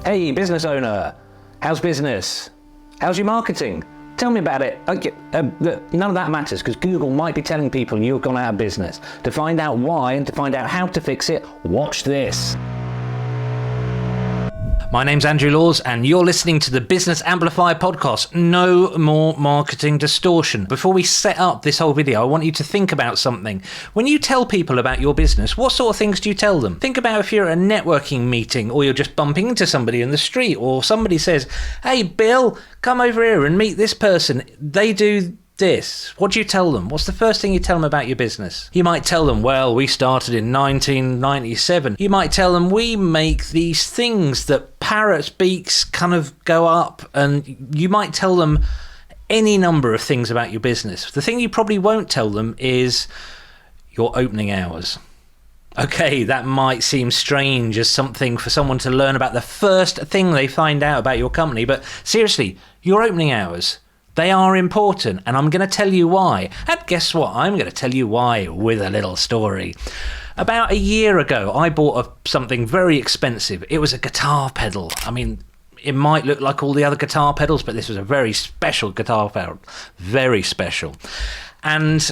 Hey, business owner, how's business? How's your marketing? Tell me about it. Okay, none of that matters because Google might be telling people you've gone out of business. To find out why and to find out how to fix it, watch this. My name's Andrew Laws and you're listening to the Business Amplifier podcast. No more marketing distortion. Before we set up this whole video, I want you to think about something. When you tell people about your business, what sort of things do you tell them? Think about if you're at a networking meeting or you're just bumping into somebody in the street or somebody says, hey Bill, come over here and meet this person. They do this. What do you tell them? What's the first thing you tell them about your business? You might tell them, well, we started in 1997. You might tell them, we make these things that parrots' beaks kind of go up, and you might tell them any number of things about your business. The thing you probably won't tell them is your opening hours. Okay, that might seem strange as something for someone to learn about the first thing they find out about your company, but seriously, your opening hours, they are important, and I'm going to tell you why. And guess what? I'm going to tell you why with a little story. About a year ago, I bought something very expensive. It was a guitar pedal. I mean, it might look like all the other guitar pedals, but this was a very special guitar pedal. Very special. And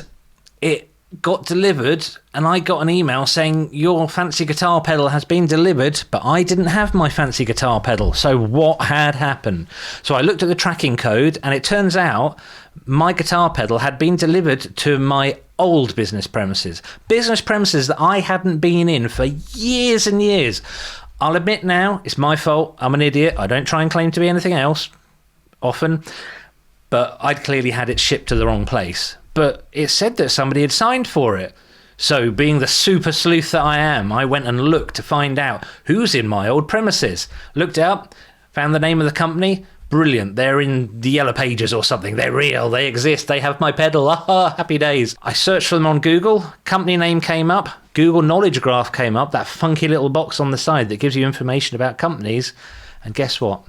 it got delivered, and I got an email saying your fancy guitar pedal has been delivered, but I didn't have my fancy guitar pedal. So what had happened? So I looked at the tracking code, and it turns out my guitar pedal had been delivered to my old business premises that I hadn't been in for years and years. I'll admit now, it's my fault. I'm an idiot. I don't try and claim to be anything else often, but I'd clearly had it shipped to the wrong place. But it said that somebody had signed for it. So being the super sleuth that I am, I went and looked to find out who's in my old premises. Looked it up, found the name of the company. Brilliant. They're in the yellow pages or something. They're real. They exist. They have my pedal. Ah, happy days. I searched for them on Google. Company name came up. Google Knowledge Graph came up. That funky little box on the side that gives you information about companies. And guess what?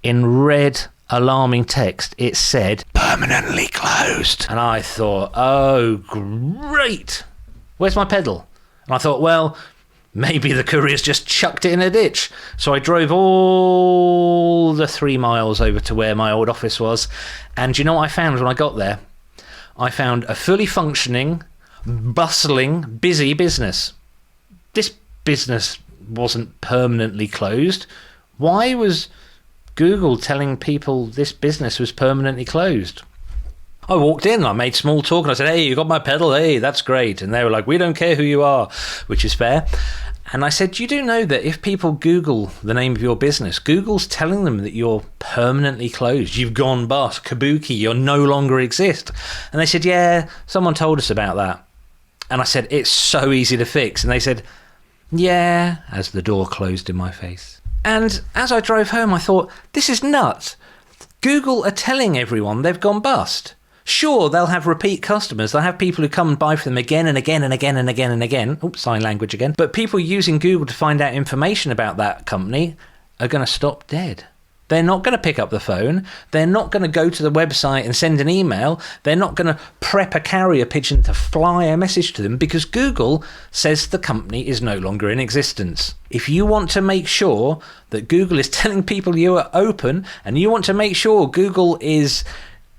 In red alarming text, it said permanently closed. And I thought, oh great, where's my pedal? And I thought, well, maybe the courier's just chucked it in a ditch. So I drove all the 3 miles over to where my old office was, and you know what I found when I got there? I found a fully functioning, bustling, busy business. This business wasn't permanently closed. Why was Google telling people this business was permanently closed? I walked in, I made small talk, and I said, hey, you got my pedal? Hey, that's great. And they were like, we don't care who you are, which is fair. And I said, you do know that if people Google the name of your business, Google's telling them that you're permanently closed. You've gone bust, kabuki, you no longer exist. And they said, yeah, someone told us about that. And I said, it's so easy to fix. And they said, yeah, as the door closed in my face. And as I drove home, I thought, this is nuts. Google are telling everyone they've gone bust. Sure, they'll have repeat customers. They'll have people who come and buy from them again and again and again and again and again. Oops, sign language again. But people using Google to find out information about that company are going to stop dead. They're not going to pick up the phone. They're not going to go to the website and send an email. They're not going to prep a carrier pigeon to fly a message to them because Google says the company is no longer in existence. If you want to make sure that Google is telling people you are open, and you want to make sure Google is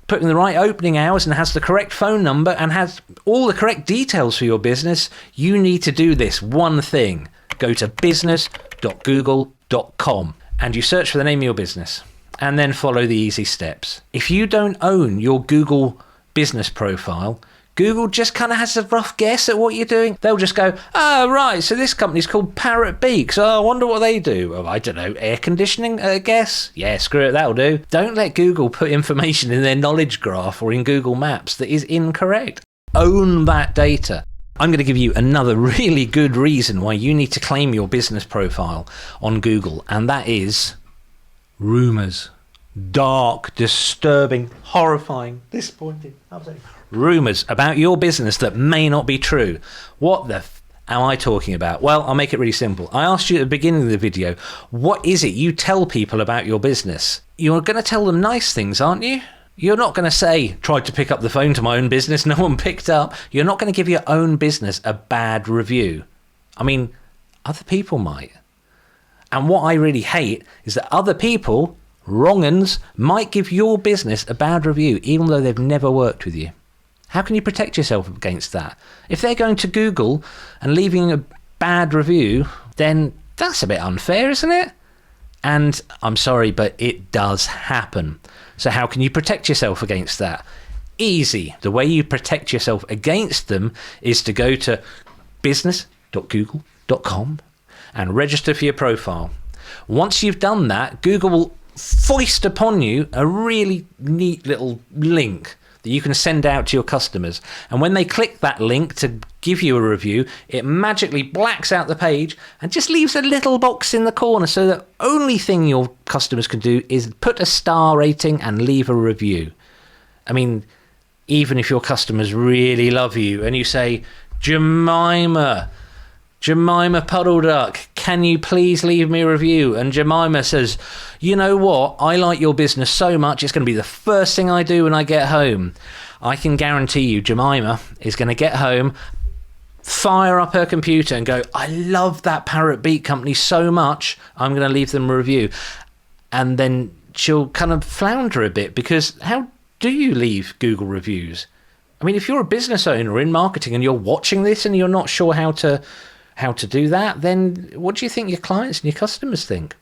putting the right opening hours and has the correct phone number and has all the correct details for your business, you need to do this one thing. Go to business.google.com. and you search for the name of your business, and then follow the easy steps. If you don't own your Google business profile, Google just kind of has a rough guess at what you're doing. They'll just go, oh, right, so this company's called Parrot Beaks. Oh, I wonder what they do. Oh, I don't know, air conditioning, I guess? Yeah, screw it, that'll do. Don't let Google put information in their knowledge graph or in Google Maps that is incorrect. Own that data. I'm going to give you another really good reason why you need to claim your business profile on Google, and that is rumors. Dark, disturbing, horrifying, disappointing, upsetting rumors about your business that may not be true. What the am I talking about? Well, I'll make it really simple. I asked you at the beginning of the video, what is it you tell people about your business? You're going to tell them nice things, aren't you? You're not going to say, tried to pick up the phone to my own business, no one picked up. You're not going to give your own business a bad review. I mean, other people might. And what I really hate is that other people, wrong uns, might give your business a bad review even though they've never worked with you. How can you protect yourself against that? If they're going to Google and leaving a bad review, then that's a bit unfair, isn't it? And I'm sorry, but it does happen. So how can you protect yourself against that? Easy. The way you protect yourself against them is to go to business.google.com and register for your profile. Once you've done that, Google will foist upon you a really neat little link that you can send out to your customers. And when they click that link to give you a review, it magically blacks out the page and just leaves a little box in the corner so the only thing your customers can do is put a star rating and leave a review. I mean, even if your customers really love you and you say, Jemima Puddle Duck, can you please leave me a review? And Jemima says, you know what? I like your business so much, it's going to be the first thing I do when I get home. I can guarantee you Jemima is going to get home, fire up her computer and go, I love that Parrot Beak company so much, I'm going to leave them a review. And then she'll kind of flounder a bit, because how do you leave Google reviews? I mean, if you're a business owner in marketing and you're watching this and you're not sure how to do that, then what do you think your clients and your customers think?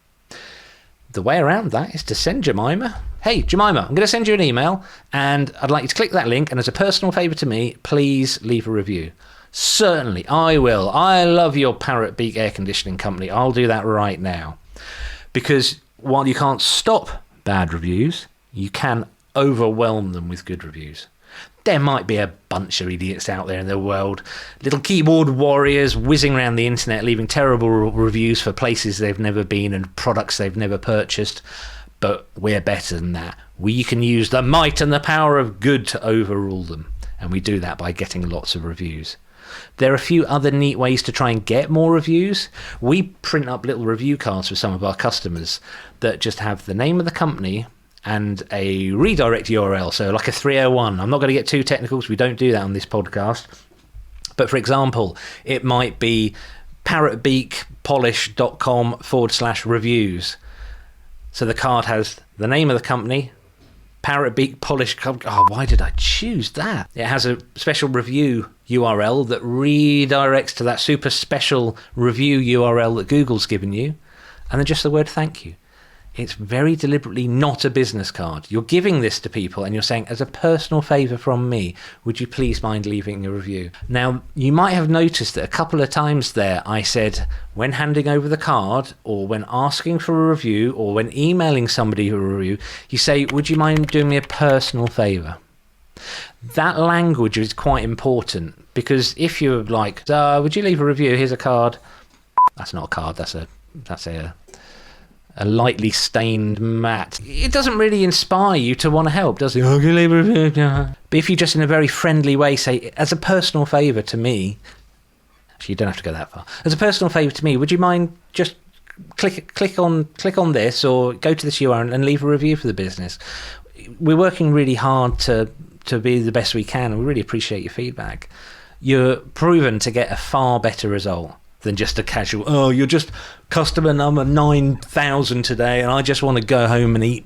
The way around that is to send Jemima, hey Jemima, I'm going to send you an email and I'd like you to click that link, and as a personal favour to me, please leave a review. Certainly, I will. I love your Parrot Beak air conditioning company. I'll do that right now. Because while you can't stop bad reviews, you can overwhelm them with good reviews. There might be a bunch of idiots out there in the world, little keyboard warriors whizzing around the internet, leaving terrible reviews for places they've never been and products they've never purchased. But we're better than that. We can use the might and the power of good to overrule them. And we do that by getting lots of reviews. There are a few other neat ways to try and get more reviews. We print up little review cards for some of our customers that just have the name of the company and a redirect URL, so like a 301. I'm not going to get too technical because we don't do that on this podcast. But for example, it might be parrotbeakpolish.com/reviews. So the card has the name of the company, Parrot Beak Polish. Oh, why did I choose that? It has a special review URL that redirects to that super special review URL that Google's given you, and then just the word thank you. It's very deliberately not a business card. You're giving this to people and you're saying, as a personal favour from me, would you please mind leaving a review? Now, you might have noticed that a couple of times there I said, when handing over the card or when asking for a review or when emailing somebody a review, you say, would you mind doing me a personal favour? That language is quite important, because if you're like, would you leave a review? Here's a card. That's not a card, that's a lightly stained mat. It doesn't really inspire you to want to help, does it? Oh, can you leave a review? But if you just in a very friendly way say, as a personal favour to me, actually you don't have to go that far, as a personal favour to me, would you mind just click on this or go to this URL and leave a review for the business? We're working really hard to be the best we can, and we really appreciate your feedback. You're proven to get a far better result than just a casual, you're just customer number 9,000 today and I just want to go home and eat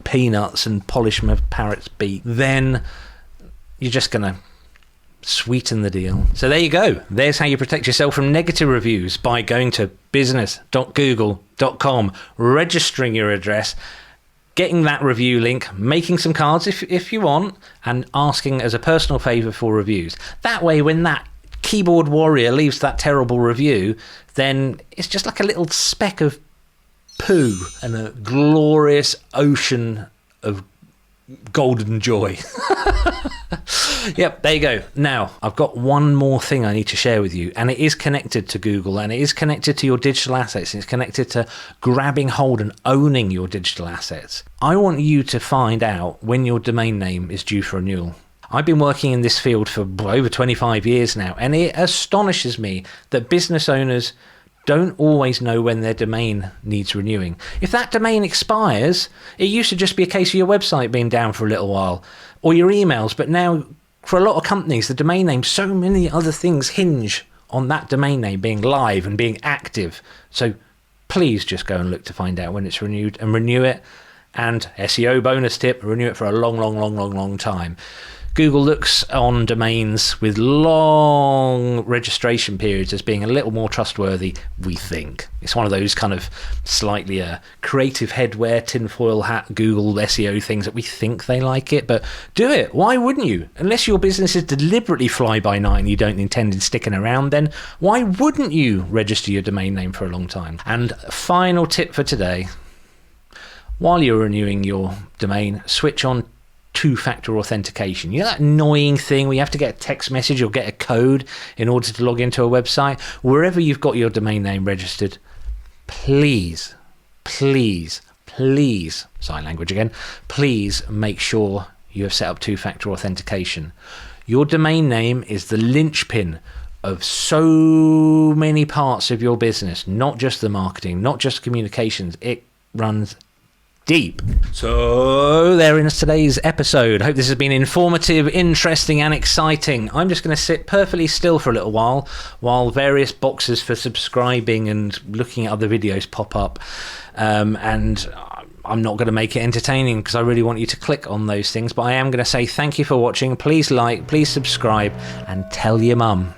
peanuts and polish my parrot's beak. Then you're just going to sweeten the deal. So there you go. There's how you protect yourself from negative reviews, by going to business.google.com, registering your address, getting that review link, making some cards if you want, and asking as a personal favour for reviews. That way, when that keyboard warrior leaves that terrible review, then it's just like a little speck of poo and a glorious ocean of golden joy. Yep, there you go. Now, I've got one more thing I need to share with you, and it is connected to Google, and it is connected to your digital assets, and it's connected to grabbing hold and owning your digital assets. I want you to find out when your domain name is due for renewal. I've been working in this field for over 25 years now, and it astonishes me that business owners don't always know when their domain needs renewing. If that domain expires, it used to just be a case of your website being down for a little while, or your emails, but now for a lot of companies, the domain name, so many other things hinge on that domain name being live and being active. So please just go and look to find out when it's renewed and renew it. And SEO bonus tip, renew it for a long time. Google looks on domains with long registration periods as being a little more trustworthy, we think. It's one of those kind of slightly creative headwear, tinfoil hat, Google SEO things that we think they like it, but do it. Why wouldn't you? Unless your business is deliberately fly-by-night and you don't intend on sticking around, then why wouldn't you register your domain name for a long time? And final tip for today, while you're renewing your domain, switch on two-factor authentication. You know that annoying thing where you have to get a text message or get a code in order to log into a website? Wherever you've got your domain name registered, please, sign language again, please make sure you have set up two-factor authentication. Your domain name is the linchpin of so many parts of your business, not just the marketing, not just communications. It runs deep. So there is today's episode. I hope this has been informative, interesting and exciting. I'm just going to sit perfectly still for a little while various boxes for subscribing and looking at other videos pop up, and I'm not going to make it entertaining because I really want you to click on those things, but I am going to say thank you for watching. Please like, please subscribe and tell your mum.